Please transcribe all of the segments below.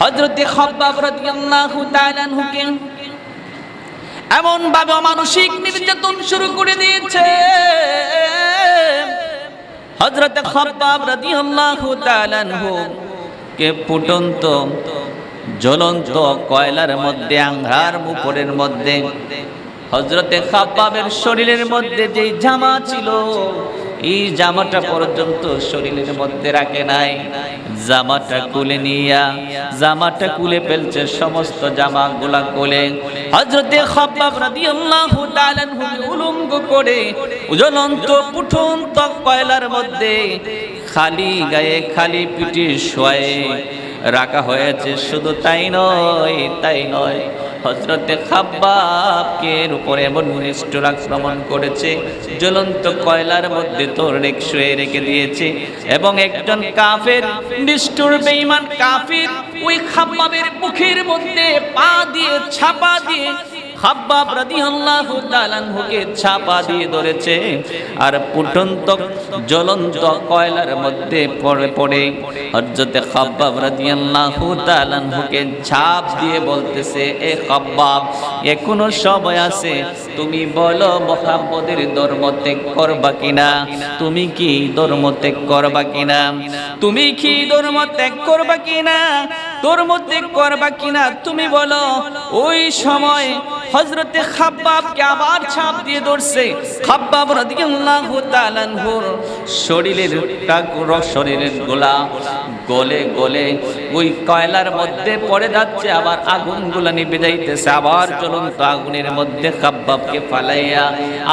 হযরতে খাব্বাব রাদিয়াল্লাহু তাআলা আনহুকে এমন ভাবে মানসিক নির্যাতন শুরু করে দিয়েছে। হযরতে খাব্বাব রাদিয়াল্লাহু তাআলা আনহু কে ফুটন্ত জ্বলন্ত কয়লার মধ্যে আঙ্গার মুখরের মধ্যে হযরতে খাব্বাবের শরীরের মধ্যে যে জামা ছিল এই জামাটা পর্যন্ত শরীরের মধ্যে রাখে নাই, জামাটা খুলে নিয়া জামাটা খুলে ফেলছে, সমস্ত জামাগুলা খুলে হযরতে খাব্বাব রাদিয়াল্লাহু তাআলা আনহু উলঙ্গ করে জ্বলন্ত ফুটন্ত কয়লার মধ্যে খালি গায়ে খালি পিঠে শোয়ে রাখা হয়েছে। শুধু তাই নয় হযরতে খাব্বাবকে উপরে এমন নিষ্ঠুর আক্রমণ করেছে, জ্বলন্ত কয়লার মধ্যে তোরণে শুয়ে রেখে দিয়েছে। এবং একজন কাফের নিষ্ঠুর বেঈমান কাফির ওই খাব্বাবের মুখের মধ্যে পা দিয়ে ছাপা দিয়ে খাব্বাব রাদিয়াল্লাহু তাআলা আনহুকে ছাপা দিয়ে ধরেছে, আর ফুটন্ত জ্বলন্ত কয়লার মধ্যে পড়ে হযরতে খাব্বাব রাদিয়াল্লাহু তাআলা আনহুকে ছাপ দিয়ে বলতেছে, এ খাব্বাব এখনো সময় আছে, তুমি বলো মুহাম্মদের ধর্ম ত্যাগ করবা কিনা? তুমি কি ধর্ম ত্যাগ করবা কিনা? তুমি কি ধর্ম ত্যাগ করবা কিনা? ধর্ম ত্যাগ করবা কিনা তুমি বলো। ওই সময় হযরতে খাব্বাবকে আবার ছাপ দিয়ে ধরছে। খাব্বাব রাদিয়াল্লাহু তাআলা আনহুর শরীরের গোলা গলে গলে ওই কয়লার মধ্যে পড়ে যাচ্ছে, আবার আগুনগুলা নিভে যাইতেছে। আবার জ্বলন্ত আগুনের মধ্যে খাব্বাবকে ফালাইয়া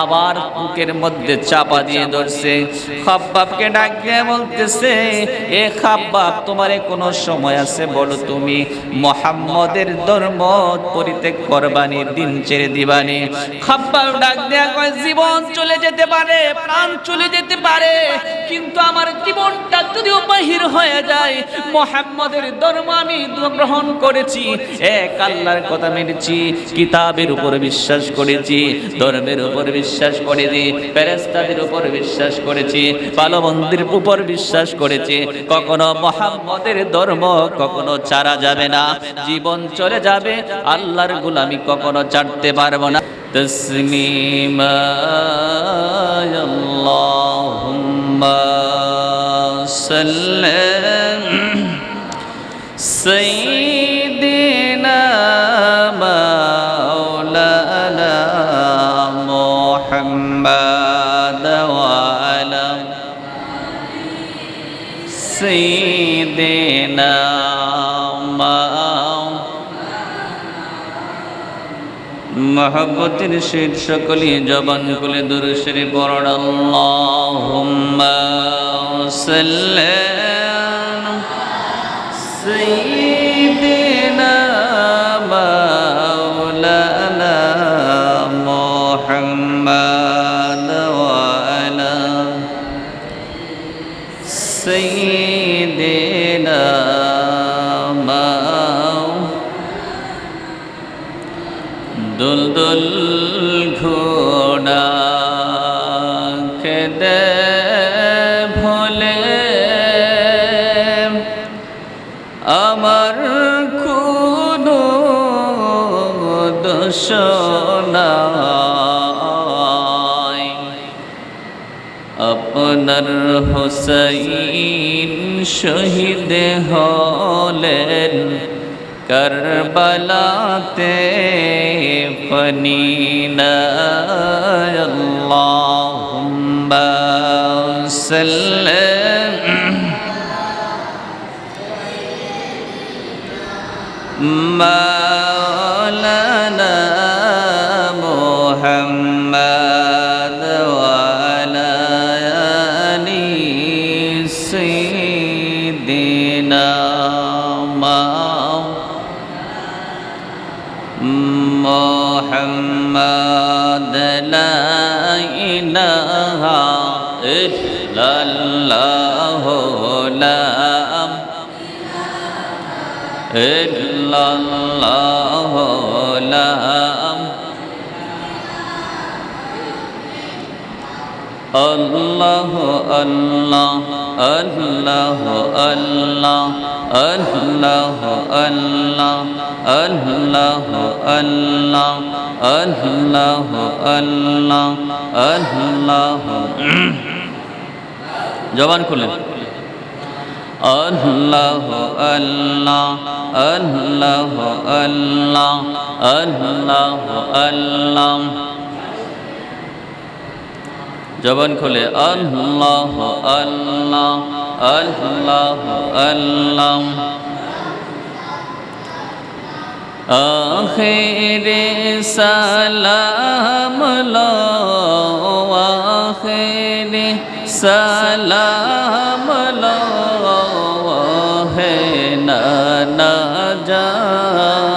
আবার বুকের মধ্যে চাপা দিয়ে ধরছে। খাব্বাবকে ডাক দিয়ে বলতেছে, এ খাব্বাব তোমারে কোনো সময় আছে বলো, তুমি মুহাম্মদের ধর্ম পরিত্যাগ করবানি, দিন ছেড়ে দিবানি? খাব্বাব ডাক দেয়া কয়, জীবন চলে যেতে পারে, প্রাণ চলে যেতে পারে, কিন্তু আমার জীবনটা যদিও বাহির হয়ে যায়, মুহাম্মদের ধর্ম আমি গ্রহণ করেছি, এক আল্লাহর কথা মেনেছি, কিতাবের উপর বিশ্বাস করেছি, ধর্মের উপর বিশ্বাস করেছি, ফেরেশতাদের উপর বিশ্বাস করেছি, ভালো মন্দের উপর বিশ্বাস করেছি। কখনো মুহাম্মদের ধর্ম কখনো ছাড়া যাবে না, জীবন চলে যাবে, আল্লাহর গোলামি কখনো ছাড়তে পারবো না। তসলিমা আল্লাহুম্মা সাল্লি সাইয়্যিদিনা মাওলানা মুহাম্মাদ ওয়া আলা সাইয়্যিদিনা মহব্বতের শীত সকলে জবান খুলে দুরূদ শরীফ পড়ুন। আল্লাহুম্মা সাল্লি সাইয়্যিদিনা মাওলানা মুহাম্মাদ ওয়া আলা সাইয়্যিদিনা দুলদুল ঘোড়া কেদে ভোলে আমার কোনো দোষ নাই, আপনার হুসাইন শহীদ হলেন কারবালাতে ফনিনা। আল্লাহুম্মা সাল্লি মাওলানা মুহাম্মাদ ওয়া আলা আলি সাইয়্যিদিনা মুহাম্মাদ লা ইলাহা ইল্লাল্লাহু লা ইল্লাল্লাহু লা আল্লাহু আল্লাহ আল্লাহু আল্লাহ আল্লাহ আল্লাহ আল্লাহ আল্লাহ আল্লাহ আল্লাহ আল্লাহ জবান খুলেন আল্লাহ আল্লাহ আল্লাহ আল্লাহ আল্লাহ আল্লাহ জবান খুলে আল্লাহ আল্লাহ আল্লাহ আল্লাহ আখিরে সালাম লো আখিরে সালাম লো হে নানা জান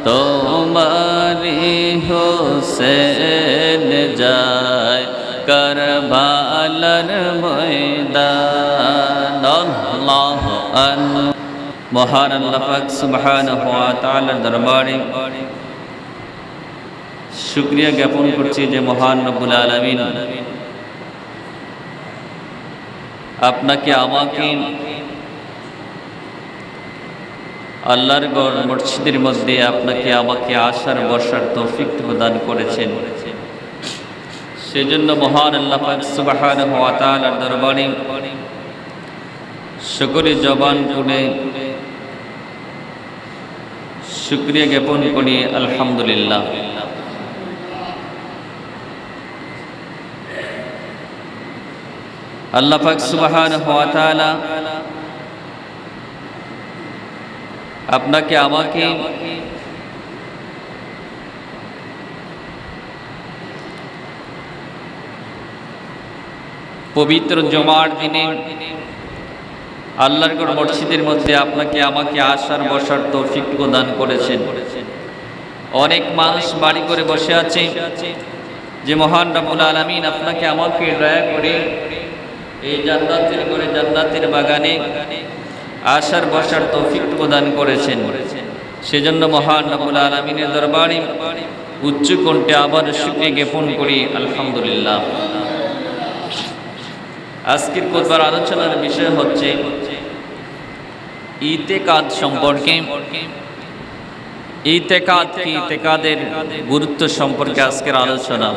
তোমারি হোসেন যায় কারবালার ময়দান আল্লাহ আল্লাহ মহান আল্লাহ পাক সুবহানাহু ওয়া তাআলার দরবারে শুকরিয়া জ্ঞাপন করছি যে মহান রব্বুল আলামিন আপনাকে আমাকে আল্লাহর ঘর মসজিদের মধ্যে আপনাকে আমাকে আসার বসার তৌফিক প্রদান করেছেন সেজন্য মহান আল্লাহ পাক সুবহানাহু ওয়া তাআলার দরবারে শুকরিয়া জবান করে শুকরিয়া জ্ঞাপন করি আলহামদুলিল্লাহ। আল্লাহ পাক সুবহানাহু ওয়া তাআলা আপনাকে আমাকে পবিত্র জুমার দিনে আল্লাহর ঘর মসজিদের মধ্যে আপনাকে আমাকে আসার বসার তৌফিক প্রদান করেছেন। অনেক মানুষ বাড়ি করে বসে আছে যে মহান রব্বুল আলামিন আপনাকে আমাকে দয়া করে এই জান্নাতের ঘরে জান্নাতের বাগানে আসার বসার তৌফিক প্রদান করেছেন। সেজন্য মহান রব্বুল আলামিনের দরবারে উচ্চ কণ্ঠে আবার শুকরিয়া জ্ঞাপন করি আলহামদুলিল্লাহ। আজকের খুতবার আলোচনার বিষয় হচ্ছে ইতিকাদ সম্পর্কে। ইতিকাদ কি, ইতিকাদের গুরুত্ব সম্পর্কে আজকের আলোচনা।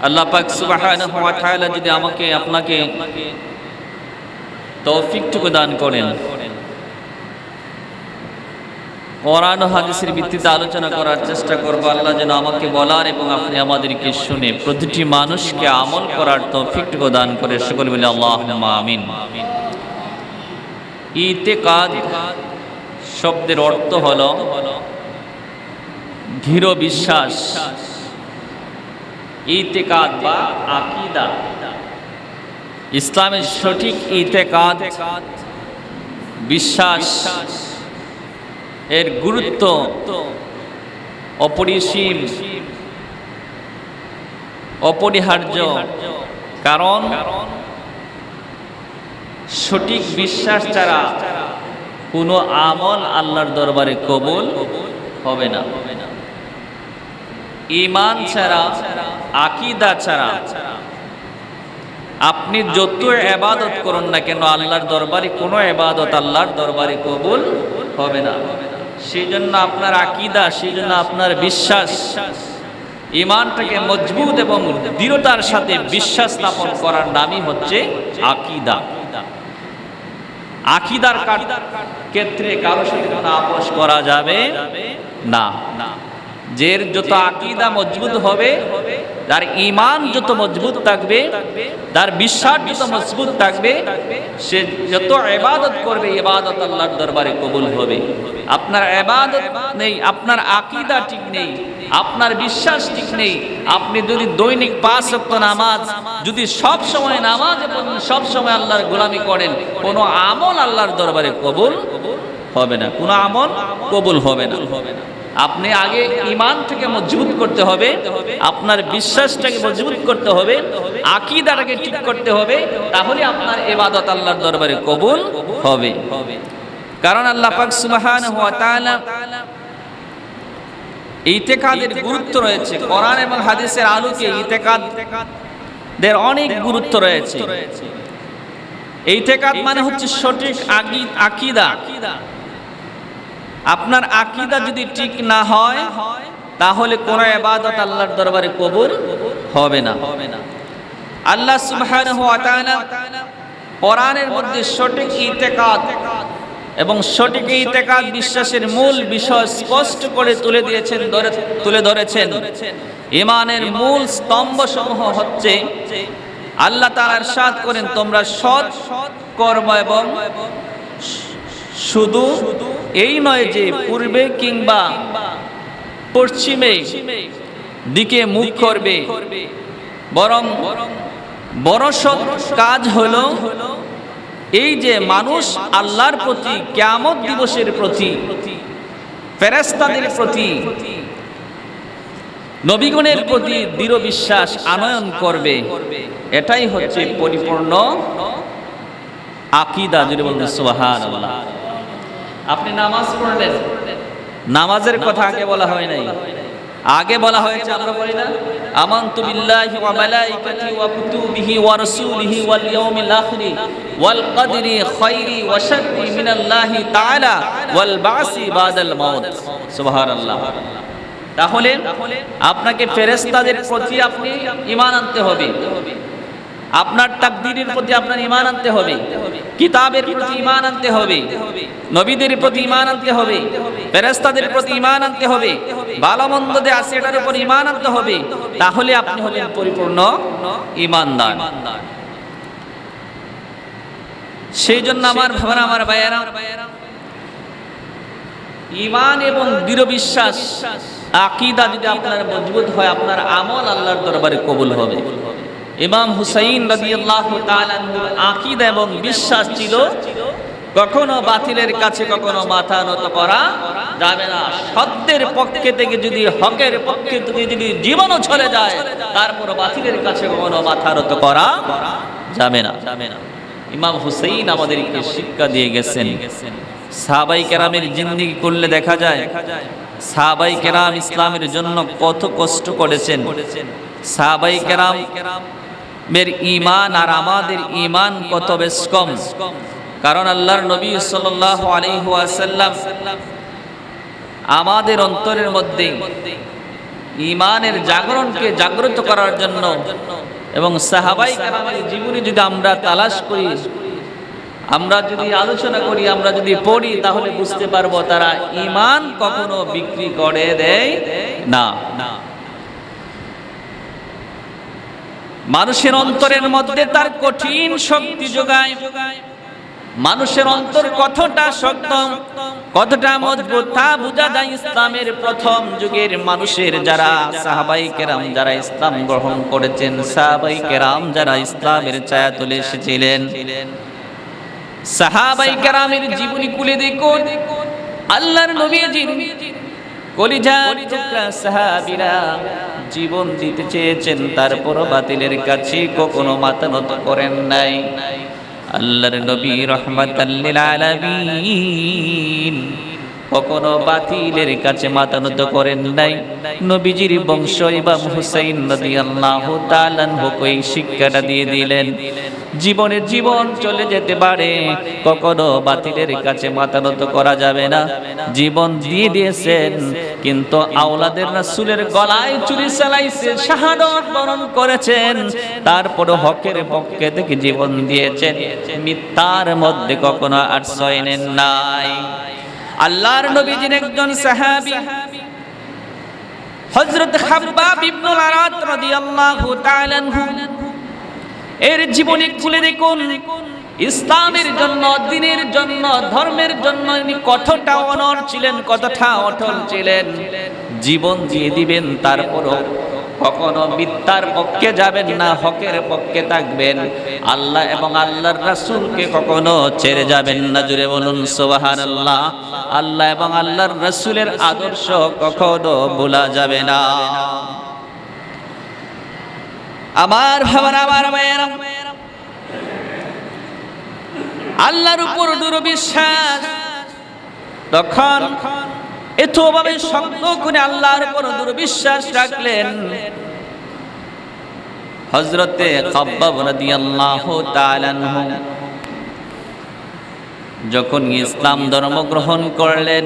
আল্লাহ পাক সুবহানাহু ওয়া তাআলা যদি আমাকে আপনাকে তৌফিকটুকু দান করেন, কোরআন ও হাদিসের ভিত্তিতে আলোচনা করার চেষ্টা করব। আল্লাহ যেন আমাকে বলার এবং আপনি আমাদেরকে শুনে প্রতিটি মানুষকে আমল করার তৌফিকটুকু দান করে সকলে বলে আল্লাহুম্মা আমিন। ইতিকাদ শব্দের অর্থ হলো দৃঢ় বিশ্বাস। ইতিকাদ বা আকীদা, ইসলামের সঠিক ইতিকাদ বিশ্বাস এর গুরুত্ব অপরিসীম, অপরিহার্য। কারণ সঠিক বিশ্বাস ছাড়া কোনো আমল আল্লাহর দরবারে কবুল হবে না। ঈমান ছাড়া, আকীদা ছাড়া আপনি যত ইবাদত করুন না কেন আল্লাহর দরবারে কোনো ইবাদত আল্লাহর দরবারে কবুল হবে না। সেজন্য আপনার আকীদা, সেজন্য আপনার বিশ্বাস, ঈমানটাকে মজবুত এবং দৃঢ়তার সাথে বিশ্বাস স্থাপন করার নামই হচ্ছে আকীদা। আকীদার ক্ষেত্রে কারোর সাথে কোনো আপোষ করা যাবে না। যে যত আকীদা মজবুত হবে, তার ঈমান যত মজবুত থাকবে, তার বিশ্বাস যত মজবুত থাকবে, সে যত ইবাদত করবে ইবাদত আল্লাহর দরবারে কবুল হবে। আপনার ইবাদত নেই, আপনার আকীদা ঠিক নেই, আপনার বিশ্বাস ঠিক নেই, আপনি যদি দৈনিক 5 ওয়াক্ত নামাজ যদি সব সময় নামাজে পড়েন, সব সময় আল্লাহর গোলামি করেন, কোনো আমল আল্লাহর দরবারে কবুল হবে না, কোনো আমল কবুল হবে না। আপনি আগে ঈমানটাকে মজবুত করতে হবে, আপনার বিশ্বাসটাকে মজবুত করতে হবে, আকীদাটাকে ঠিক করতে হবে, তাহলে আপনার ইবাদত আল্লাহর দরবারে কবুল হবে। কারণ আল্লাহ পাক সুবহানাহু ওয়া তাআলা ইতিকাদের গুরুত্ব রয়েছে। কোরআন এবং হাদিসের আলোকে ইতিকাদ দের অনেক গুরুত্ব রয়েছে। ইতিকাদ মানে হচ্ছে সঠিক আকীদা। আপনার আকীদা যদি ঠিক না হয় তাহলে কোনো ইবাদত আল্লাহর দরবারে কবুল হবে না। আল্লাহ সুবহানাহু ওয়া তাআলা কোরআনের মধ্যে সঠিক ইতিকাদ এবং সঠিক ইতিকাদ বিশ্বাসের মূল বিষয় স্পষ্ট করে তুলে ধরেছেন। ঈমানের মূল স্তম্ভসমূহ হচ্ছে আল্লাহ তাআলা ইরশাদ করেন, তোমরা সৎ কর্ম এবং শুধু এই নয় যে পূর্বে কিংবা পশ্চিমে দিকে মুখ করবে, বরং বড় সৎ কাজ হলো এই যে মানুষ আল্লাহর প্রতি, কিয়ামত দিবসের প্রতি, ফেরেশতাদের প্রতি, নবীগণের প্রতি দৃঢ় বিশ্বাস আনয়ন করবে। এটাই হচ্ছে পরিপূর্ণ আকীদা। যদি বলেন সুবহানাল্লাহ। আপনি নামাজ পড়লেন, নামাজের কথা আগে বলা হয় নাই, আগে বলা হয়েছে আমরা বলি না আমানতু বিল্লাহি ওয়া মালাইকাতিহি ওয়া কুতুবিহি ওয়া রাসূলিহি ওয়াল ইয়াউমিল আখির ওয়াল কদরি খায়রি ওয়া শাররি মিনাল্লাহি তাআলা ওয়াল বাসি বাদাল মাউত। সুবহানাল্লাহ। তাহলে আপনাকে ফেরেশতাদের প্রতি আপনি ঈমান আনতে হবে, আপনার তাকদীরের প্রতি আপনার ঈমান আনতে হবে, কিতাবের প্রতি ঈমান আনতে হবে, নবীদের প্রতি ঈমান আনতে হবে, ফেরেশতাদের প্রতি ঈমান আনতে হবে, ভালো মন্দ যে আছে এটার উপর ঈমান আনতে হবে। তাহলে আপনি হবেন পরিপূর্ণ ঈমানদার। সেই জন্য আমার ভাইরা, আমার ভাইয়েরা, ঈমান এবং দৃঢ় বিশ্বাস আকীদা যদি আপনার মজবুত হয়, আপনার আমল আল্লাহর দরবারে কবুল হবে। ইমাম হুসাইন রাদিয়াল্লাহু তাআলা আনহুর আকীদা এবং বিশ্বাস ছিল কখনো বাতিলের কাছে কখনো মাথা নত করা যাবে না। সত্যের পক্ষে থেকে যদি, হকের পক্ষে থেকে যদি জীবনও চলে যায়, তারপর বাতিলের কাছে কখনো মাথা নত করা যাবে না। ইমাম হুসাইন আমাদেরকে শিক্ষা দিয়ে গেছেন। সাহাবায়ে কেরামের জিন্দেগি করলে দেখা যায় সাহাবায়ে কেরাম ইসলামের জন্য কত কষ্ট করেছেন। সাহাবায়ে কেরাম মের ঈমান আর আমাদের ঈমান কত বেশ কম। কারণ আল্লাহর নবী সাল্লাল্লাহু আলাইহি ওয়াসাল্লাম আমাদের অন্তরের মধ্যে ঈমানের জাগরণকে জাগ্রত করার জন্য, এবং সাহাবায়ে কেরামের জীবনী যদি আমরা তালাশ করি, আমরা যদি আলোচনা করি, আমরা যদি পড়ি, তাহলে বুঝতে পারবো তারা ঈমান কখনো বিক্রি করে দেয় না। মানুষের অন্তরের মধ্যে তার কঠিন শক্তি যোগায়। মানুষের অন্তর কতটা শক্ত, কতটা মজবুত তা বোঝা যায় ইসলামের প্রথম যুগের মানুষের, যারা সাহাবায়ে কেরাম, যারা ইসলাম গ্রহণ করেছেন, সাহাবায়ে কেরাম যারা ইসলামের ছায়াতলে এসেছিলেন। সাহাবায়ে কেরামের জীবনী খুলে দেখুন, আল্লাহর নবীজির কলিজার টুকরা সাহাবীরা জীবন দিতে চেয়েছেন, তারপরও বাতিলের কাছে কখনো মাথা নত করেন নাই। আল্লাহর নবী রাহমাতাল লিল আলামিন কখনো বাতিলের কাছে মাথা নত করেন নাই। নবীজির বংশ ইমাম হুসাইন রাদিয়াল্লাহু তাআলা আনহুকে এই শিক্ষাটা দিয়ে দিলেন, জীবনের জীবন চলে যেতে পারে, কখনো বাতিলের কাছে মাথা নত করা যাবে না। জীবন দিয়ে দিয়েছেন, কিন্তু আওলাদের রাসূলের গলায় চুরি চালাইছে, শাহাদাত বরণ করেছেন, তারপরে হকের পক্ষে থেকে জীবন দিয়েছেন, মিথ্যার মধ্যে কখনো আশ্রয় নেন নাই। আল্লাহর নবীজির একজন সাহাবী হযরত খাব্বাব ইবনুল আরাত রাদিয়াল্লাহু তাআলা আনহু এর জীবনী খুলে দেখুন, ইসলামের জন্য, দ্বীনের জন্য, ধর্মের জন্য ইনি কতটা অনড় ছিলেন, কতটা অটল ছিলেন। জীবন দিয়ে দিবেন, তারপরও কখনো মিথ্যার পক্ষে যাবেন না, হকের পক্ষে থাকবেন। আল্লাহ এবং আল্লাহর রাসূলকে কখনো ছেড়ে যাবেন না। জুড়ে বলুন সুবহানাল্লাহ। আল্লাহ এবং আল্লাহর রাসূলের আদর্শ কখনো ভোলা যাবে না। আমার ভাইরা, আমার ভাইয়েরা, আল্লাহর উপর দৃঢ় বিশ্বাস তখন এতভাবে শক্ত করে আল্লাহর উপর দৃঢ় বিশ্বাস রাখলেন, হযরতে খাব্বাব রাদিয়াল্লাহু তাআলা আনহু যখন ইসলাম ধর্ম গ্রহণ করলেন,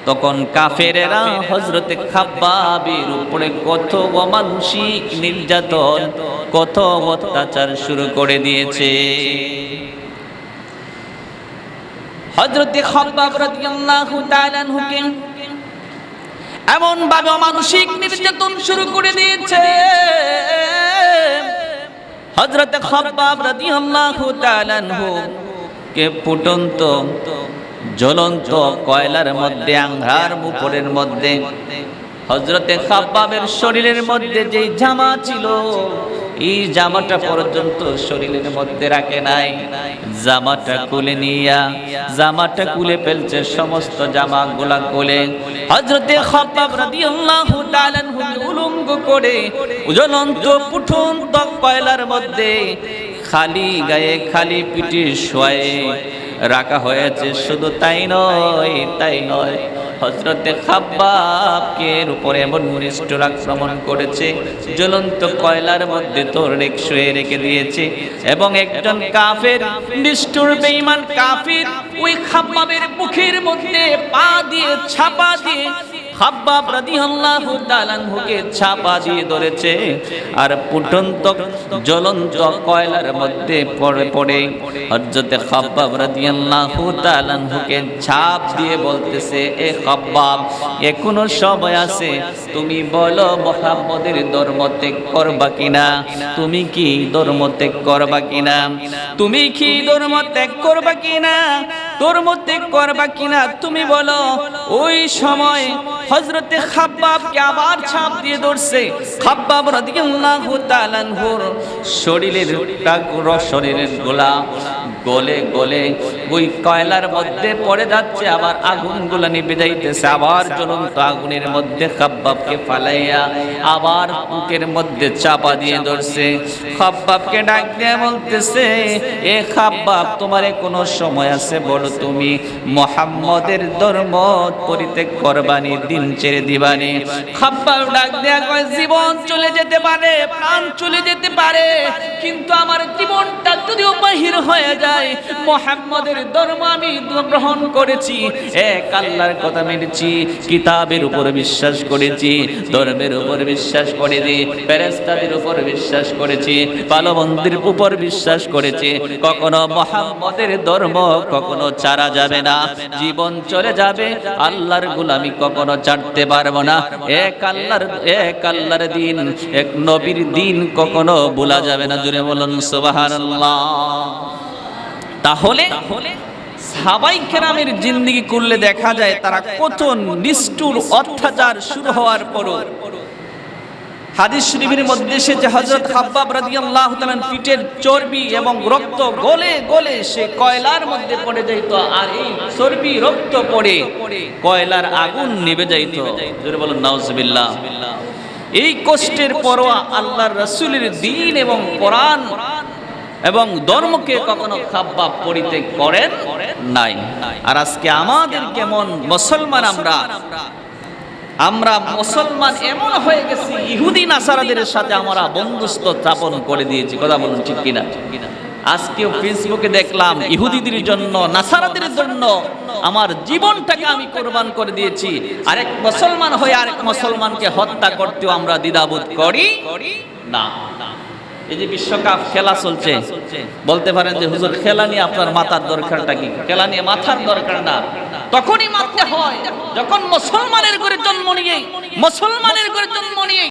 তখন কাফেরেরা হযরতে খাব্বাবের উপরে কত অমানুষিক নির্যাতন, কত অত্যাচার শুরু করে দিয়েছে। হযরতে খাব্বাব রাদিয়াল্লাহু তাআলা আনহুকে এমন ভাবে অমানুষিক নির্যাতন শুরু করে দিয়েছে, হযরতে খাব্বাব রাদিয়াল্লাহু তাআলা আনহু কে ফুটন্ত জ্বলন্ত কয়লার মধ্যে, আঙ্গার মুপরের মধ্যে হযরতে খাব্বাবের শরীরের মধ্যে যে জামা ছিল, এই জামাটা পর্যন্ত শরীরের মধ্যে রাখে নাই, জামাটা খুলে নিয়া জামাটা খুলে ফেলছে, সমস্ত জামাগুলা খুলে হযরতে খাব্বাব রাদিয়াল্লাহু তাআলা আনহু উলঙ্গ করে জ্বলন্ত ফুটন্ত কয়লার মধ্যে খালি গায়ে খালি পিঠে শোয়ে রাখা হয়েছে। শুধু তাই নয়, হযরতে খাব্বাবকে উপরে এমন নিষ্ঠুর আক্রমণ করেছে, জ্বলন্ত কয়লার মধ্যে তোরণে শুয়ে রেখে দিয়েছে। এবং একজন কাফের, নিষ্ঠুর বেঈমান কাফের ওই খাব্বাবের মুখের মধ্যে পা দিয়ে ছাপা দিয়ে খাব্বাব রাদিয়াল্লাহু তাআলা আনহুকে ছাপা দিয়ে ধরেছে, আর ফুটন্ত জ্বলন্ত কয়লার মধ্যে পড়ে হযরতে খাব্বাব রাদিয়াল্লাহু তাআলা আনহুকে ছাপ দিয়ে বলতেছে, এ খাব্বাব, এখনো সময় আছে, তুমি বলো মুহাম্মদের ধর্ম ত্যাগ করবা কিনা? তুমি কি ধর্ম ত্যাগ করবা কিনা? তুমি কি ধর্ম ত্যাগ করবা কিনা? ধর্ম ত্যাগ করবা কিনা তুমি বলো। ওই সময় হযরতে খাব্বাবকে আবার ছাপ দিয়ে ধরছে। খাব্বাব রাদিয়াল্লাহু তাআলা আনহুর শরীরের গোলা গলে গলে ওই কয়লার মধ্যে পড়ে যাচ্ছে, আবার আগুনগুলা নিভে যাইতেছে, আবার জ্বলন্ত আগুনের মধ্যে খাব্বাবকে ফালাইয়া আবার বুকের মধ্যে চাপা দিয়ে ধরছে। খাব্বাবকে ডাক দিয়ে বলতেছে, এ খাব্বাব, তোমারে কোনো সময় আছে বলো, তুমি মুহাম্মদের ধর্ম পরিত্যাগ করবানি, দিন ছেড়ে দিবানি? খাব্বাব ডাক দেয়া কয়, জীবন চলে যেতে পারে, প্রাণ চলে যেতে পারে, কিন্তু আমার জীবনটা যদিও বাহির হয়ে যায়, মুহাম্মদের ধর্ম আমি গ্রহণ করেছি, এক আল্লাহর কথা মেনেছি, কিতাবের উপর বিশ্বাস করেছি, ধর্মের উপর বিশ্বাস করেছি, ফেরেশতাদের উপর বিশ্বাস করেছি, ভালো মন্দের উপর বিশ্বাস করেছি, কখনো মুহাম্মদের ধর্ম কখনো ছাড়া যাবে না, জীবন চলে যাবে, আল্লাহর গোলামি কখনো ছাড়তে পারবো না, এক আল্লাহর দিন, এক নবীর দিন কখনো ভোলা যাবে না। জুড়ে বলুন সুবহানাল্লাহ। তাহলে সাহাবায়ে কেরামের জিন্দেগি করলে দেখা যায় তারা কত নিষ্ঠুর অত্যাচার শুরু হওয়ার পরও হাদিস শরীফের মধ্যে এসেছে, হযরত খাব্বাব রাদিয়াল্লাহু তাআলা পিঠের চর্বি এবং রক্ত গলে গলে সে কয়লার মধ্যে পড়ে যাইত, আর এই চর্বি রক্ত পড়ে কয়লার আগুন নিভে যাইত। জোরে বলুন নাউজুবিল্লাহ। এই কষ্টের পরোয়া আল্লাহর রাসূলের দ্বীন এবং কোরআন এবং ধর্মকে কখনো খাব্বাব পরিত্যাগ করেন নাই। আর আজকে আমাদের কেমন মুসলমান, আমরা মুসলমান এমন হয়ে গেছি, ইহুদি নাসারাদের সাথে আমরা বন্ধুত্ব স্থাপন করে দিয়েছি। কথা বলুন ঠিক কিনা? আজকেও ফেসবুকে দেখলাম, ইহুদিদের জন্য, নাসারাদের জন্য আমার জীবনটাকে আমি কোরবান করে দিয়েছি। আরেক মুসলমান হয়ে আরেক মুসলমানকে হত্যা করতেও আমরা দ্বিধাবোধ করি না। এই যে বিশ্বকাপ খেলা চলছে, বলতে পারেন যে হুজুর, খেলা নিয়ে আপনার মাথার দরকারটা কি? খেলা নিয়ে মাথার দরকার না, তখনই মারতে হয় যখন মুসলমানের ঘরে জন্ম নিয়ে